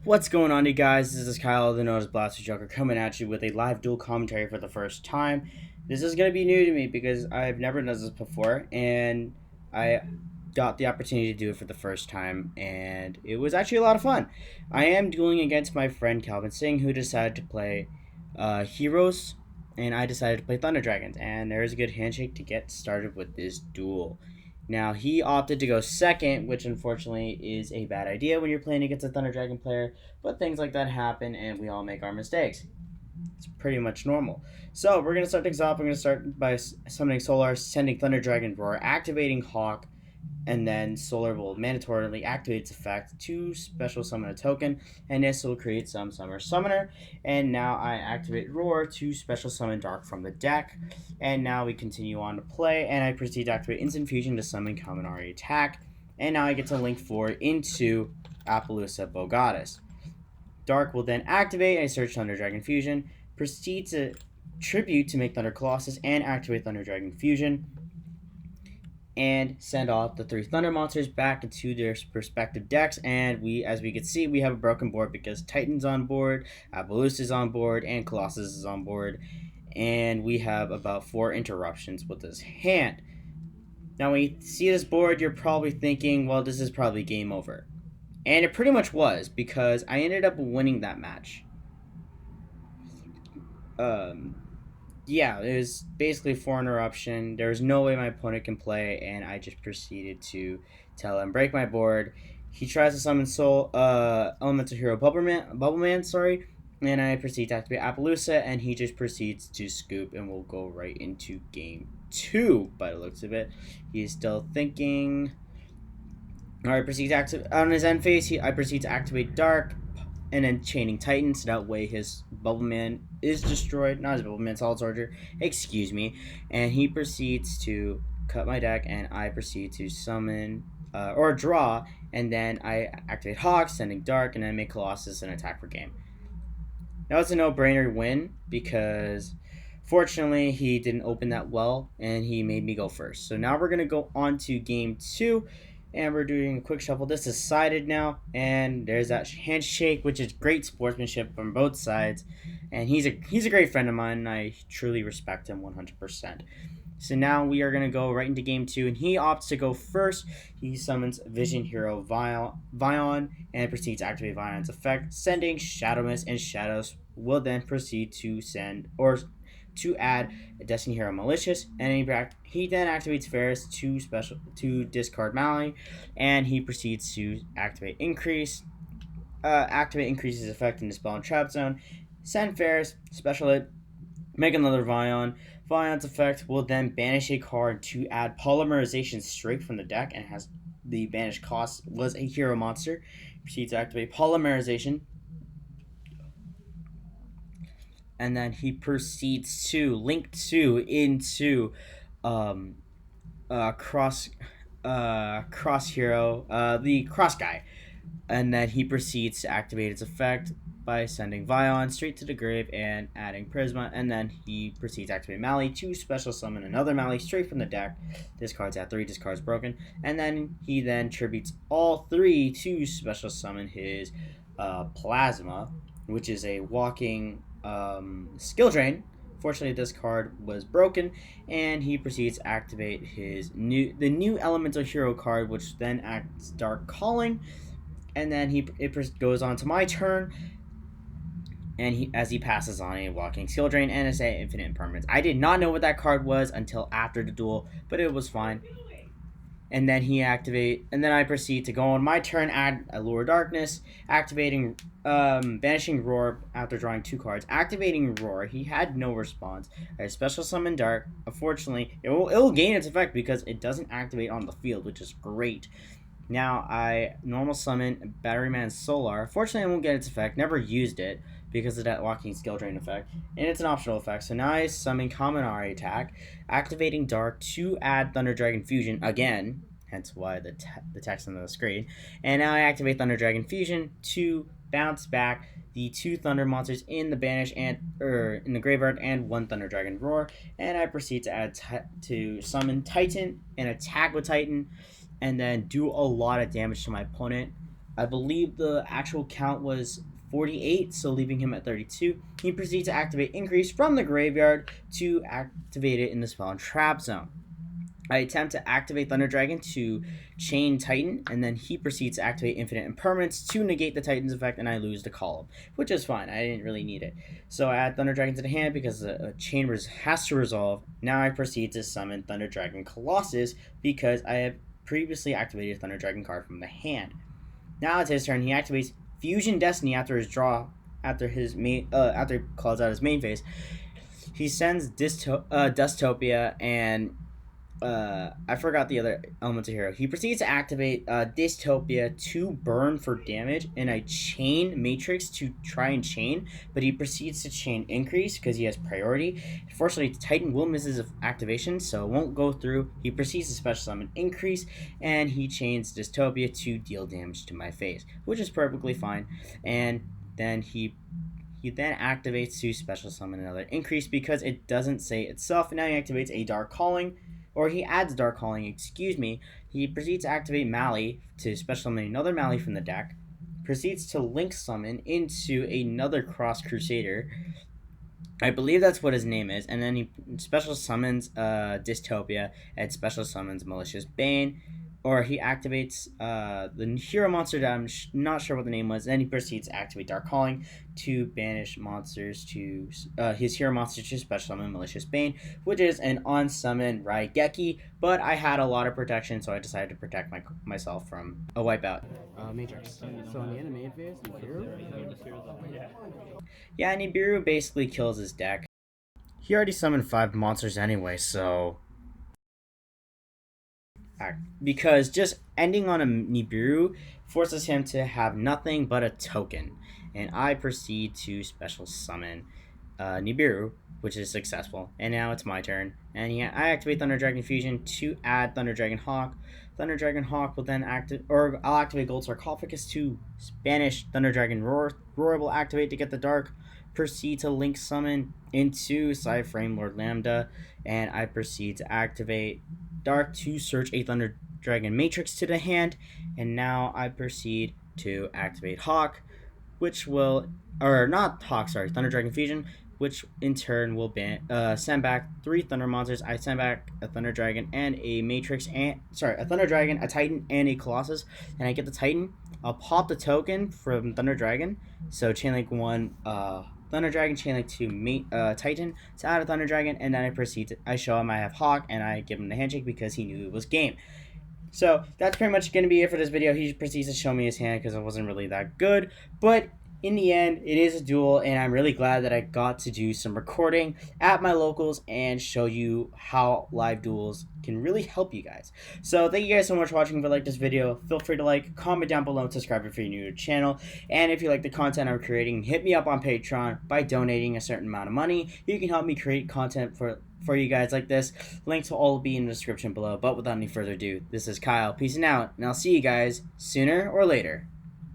What's going on, you guys? This is Kyle, the Notice Blaster Joker, coming at you with a live duel commentary for the first time. This is going to be new to me because I've never done this before, and I got the opportunity to do it for the first time, and it was actually a lot of fun. I am dueling against my friend Kelvin Sinn, who decided to play Heroes, and I decided to play Thunder Dragons, and there's a good handshake to get started with this duel. Now, he opted to go second, which unfortunately is a bad idea when you're playing against a Thunder Dragon player, but things like that happen and we all make our mistakes. It's pretty much normal. So, we're going to start things off. We're going to start by summoning Solar, sending Thunder Dragon Roar, activating Hawk, and then Solar will mandatorily activate its effect to special summon a token, and this will create some Summer Summoner. And now I activate Roar to special summon Dark from the deck, and now we continue on to play, and I proceed to activate Instant Fusion to summon Kaminari Attack, and now I get to link 4 into Appaloosa Bogoddess. Dark will then activate, I search Thunder Dragon Fusion, proceed to Tribute to make Thunder Colossus, and activate Thunder Dragon Fusion, and send off the 3 Thunder monsters back into their respective decks. And as we can see, we have a broken board because Titan's on board, Appaloosa's on board, and Colossus is on board. And we have about 4 interruptions with this hand. Now, when you see this board, you're probably thinking, well, this is probably game over. And it pretty much was, because I ended up winning that match. Yeah, it was basically 4 interruption. There was no way my opponent can play, and I just proceeded to tell him break my board. He tries to summon Elemental Hero Bubbleman, sorry, and I proceed to activate Appaloosa, and he just proceeds to scoop, and we'll go right into game 2 by the looks of it. He's still thinking. Alright, proceed to activate on his end phase. I proceed to activate Dark, and then chaining Titan, so that way his Bubbleman is destroyed. Not his Bubbleman, Solid Soldier, excuse me. And he proceeds to cut my deck, and I proceed to summon, or draw, and then I activate Hawk, sending Dark, and then make Colossus and attack for game. Now it's a no-brainer win, because fortunately he didn't open that well, and he made me go first. So now we're going to go on to game 2. And we're doing a quick shuffle. This is sided now, and there's that handshake, which is great sportsmanship from both sides. And he's a great friend of mine, and I truly respect him 100%. So now we are going to go right into game 2, and he opts to go first. He summons Vision Hero Vion and proceeds to activate Vion's effect, sending Shadow Mist, and Shadows will then proceed to add a Destiny Hero Malicious, and he then activates Ferris to discard Mally, and he proceeds to activate Increase. Activate Increases effect in Dispel and Trap Zone. Send Ferris, special it, make another Vion. Vion's effect will then banish a card to add Polymerization straight from the deck, and has the banish cost was a hero monster. Proceeds to activate Polymerization. And then he proceeds to link 2 into cross hero, the cross guy, and then he proceeds to activate its effect by sending Vion straight to the grave and adding Prisma, and then he proceeds to activate Mally to special summon another Mally straight from the deck. Discards at 3, discards broken, and then he tributes all 3 to special summon his Plasma, which is a walking skill drain. Fortunately, this card was broken, and he proceeds to activate the new Elemental Hero card, which then acts Dark Calling, and then it goes on to my turn, and as he passes on a walking skill drain and a say infinite impermanence. I did not know what that card was until after the duel, but it was fine. And then I proceed to go on my turn, add Allure Darkness, activating, banishing Roar after drawing 2 cards. Activating Roar, he had no response. I special summon Dark. Unfortunately, it will gain its effect because it doesn't activate on the field, which is great. Now I normal summon Batteryman Solar. Fortunately, I won't get its effect. Never used it because of that walking skill drain effect, and it's an optional effect. So now I summon Kaminari Attack, activating Dark to add Thunder Dragon Fusion again, hence why the text on the screen. And now I activate Thunder Dragon Fusion to bounce back the 2 Thunder monsters in the banish in the graveyard and 1 Thunder Dragon Roar, and I proceed to summon Titan and attack with Titan, and then do a lot of damage to my opponent. I believe the actual count was 48, so leaving him at 32. He proceeds to activate Increase from the graveyard to activate it in the spell and trap zone. I attempt to activate Thunder Dragon to chain Titan, and then he proceeds to activate Infinite Impermanence to negate the Titan's effect, and I lose the column, which is fine. I didn't really need it. So I add Thunder Dragon to the hand because the chain has to resolve. Now I proceed to summon Thunder Dragon Colossus because I have previously activated a Thunder Dragon card from the hand. Now it's his turn. He activates Fusion Destiny after his draw, after he calls out his main phase. He sends Dystopia and I forgot the other elemental hero. He proceeds to activate Dystopia to burn for damage, and I chain Matrix to try and chain, but he proceeds to chain Increase because he has priority. Fortunately, Titan will miss his activation, so it won't go through. He proceeds to special summon Increase, and he chains Dystopia to deal damage to my face, which is perfectly fine. And then he then activates to special summon another Increase because it doesn't say itself. Now he activates a Dark Calling, or he adds Dark Calling, excuse me. He proceeds to activate Mali to special summon another Mali from the deck, proceeds to link summon into another Cross Crusader. I believe that's what his name is, and then he special summons Dystopia and special summons Malicious Bane, or he activates the hero monster that I'm not sure what the name was. Then he proceeds to activate Dark Calling to banish monsters to his hero monster to special summon Malicious Bane, which is an on-summon Raigeki, but I had a lot of protection, so I decided to protect myself from a wipeout. Matrix. So in the enemy phase, yeah, Nibiru basically kills his deck. He already summoned 5 monsters anyway, so because just ending on a Nibiru forces him to have nothing but a token, and I proceed to special summon Nibiru, which is successful, and now it's my turn. And yeah, I activate Thunder Dragon Fusion to add Thunder Dragon Hawk. Thunder Dragon Hawk will then I'll activate Gold Sarcophagus to banish Thunder Dragon Roar. Roar will activate to get the dark. Proceed to link summon into Psyframe Lord Lambda, and I proceed to activate Dark to search a Thunder Dragon Matrix to the hand, and now I proceed to activate Hawk, which will, or not Hawk, sorry, Thunder Dragon Fusion, which in turn will send back 3 Thunder monsters. I send back a Thunder Dragon and a Matrix, a Thunder Dragon, a Titan, and a Colossus, and I get the Titan. I'll pop the token from Thunder Dragon, so Chainlink 1, Thunder Dragon, Chainlink 2, Titan, to add a Thunder Dragon, and then I show him I have Hawk, and I give him the handshake because he knew it was game. So that's pretty much going to be it for this video. He proceeds to show me his hand because it wasn't really that good, but in the end, it is a duel, and I'm really glad that I got to do some recording at my locals and show you how live duels can really help you guys. So thank you guys so much for watching. If you like this video, feel free to like, comment down below, and subscribe if you're new to the channel. And if you like the content I'm creating, hit me up on Patreon by donating a certain amount of money. You can help me create content for you guys like this. Links will all be in the description below. But without any further ado, this is Kyle. Peace and out, and I'll see you guys sooner or later.